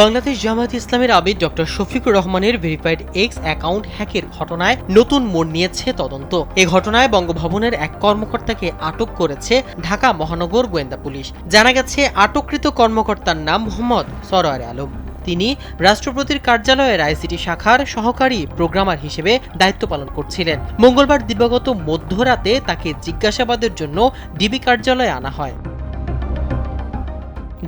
বাংলাদেশ জামায়াতে ইসলামের আমির ডক্টর শফিকুর রহমানের verified x account হ্যাকের ঘটনায় নতুন মোড় নিয়েছে তদন্ত। এ ঘটনায় বঙ্গভবনের এক কর্মকর্তাকে আটক করেছে ঢাকা মহানগর গোয়েন্দা পুলিশ। জানা গেছে, আটককৃত কর্মকর্তার নাম মোহাম্মদ সরোয়ার আলম। তিনি রাষ্ট্রপতির কার্যালয়ের আইসিটি শাখার সহকারী প্রোগ্রামার হিসেবে দায়িত্ব পালন করছিলেন। মঙ্গলবার দিবাগত মধ্যরাতে তাকে জিজ্ঞাসাবাদের জন্য ডিবি কার্যালয়ে আনা হয়।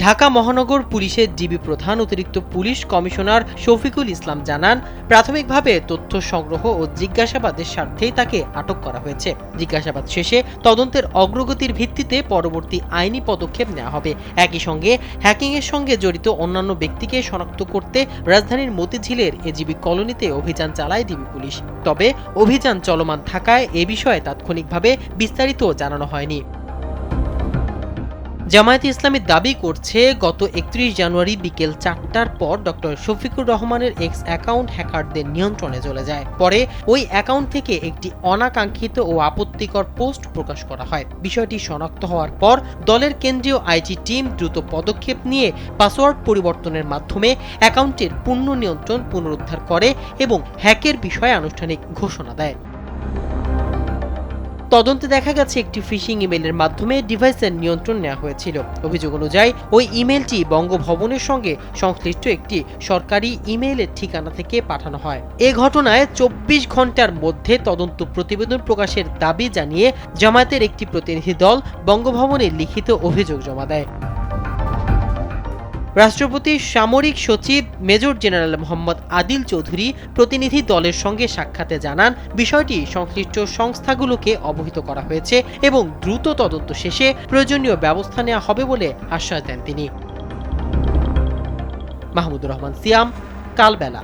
ঢাকা মহানগর পুলিশের ডিবি প্রধান অতিরিক্ত পুলিশ কমিশনার শফিকুল ইসলাম জানান, প্রাথমিকভাবে তথ্য সংগ্রহ ও জিজ্ঞাসাবাদের স্বার্থেই তাকে আটক করা হয়েছে। জিজ্ঞাসাবাদ শেষে তদন্তের অগ্রগতির ভিত্তিতে পরবর্তী আইনি পদক্ষেপ নেওয়া হবে। একই সঙ্গে হ্যাকিংয়ের সঙ্গে জড়িত অন্যান্য ব্যক্তিকে শনাক্ত করতে রাজধানীর মতিঝিলের এজিবি কলোনিতে অভিযান চালায় ডিবি পুলিশ। তবে অভিযান চলমান থাকায় এ বিষয়ে তাৎক্ষণিকভাবে বিস্তারিত জানানো হয়নি। জামায়াতে ইসলামী দাবি করছে, গত ৩১ জানুয়ারি বিকেল ৪টার পর ডক্টর শফিকুর রহমানের এক্স অ্যাকাউন্ট হ্যাকারদের নিয়ন্ত্রণে চলে যায়। পরে ওই অ্যাকাউন্ট থেকে একটি অনাকাঙ্ক্ষিত ও আপত্তিকর পোস্ট প্রকাশ করা হয়। বিষয়টি শনাক্ত হওয়ার পর দলের কেন্দ্রীয় আইটি টিম দ্রুত পদক্ষেপ নিয়ে পাসওয়ার্ড পরিবর্তনের মাধ্যমে অ্যাকাউন্টের পূর্ণ নিয়ন্ত্রণ পুনরুদ্ধার করে এবং হ্যাকের বিষয়ে আনুষ্ঠানিক ঘোষণা দেয়। তদন্তে দেখা গেছে, একটি ফিশিং ইমেইলের মাধ্যমে ডিভাইসের নিয়ন্ত্রণ নেওয়া হয়েছিল। অভিযোগ অনুযায়ী ওই ইমেইলটি বঙ্গভবনের সঙ্গে সংশ্লিষ্ট একটি সরকারি ইমেইলের ঠিকানা থেকে পাঠানো হয়। এ ঘটনায় ২৪ ঘন্টার মধ্যে তদন্ত প্রতিবেদন প্রকাশের দাবি জানিয়ে জামায়াতের একটি প্রতিনিধি দল বঙ্গভবনে লিখিত অভিযোগ জমা দেয়। রাষ্ট্রপতির সামরিক সচিব মেজর জেনারেল মোহাম্মদ আদিল চৌধুরী প্রতিনিধি দলের সঙ্গে সাক্ষাতে জানান, বিষয়টি সংশ্লিষ্ট সংস্থাগুলোকে অবহিত করা হয়েছে এবং দ্রুত তদন্ত শেষে প্রয়োজনীয় ব্যবস্থা নেওয়া হবে বলে আশ্বাস দেন তিনি। মাহমুদুর রহমান সিয়াম, কালবেলা।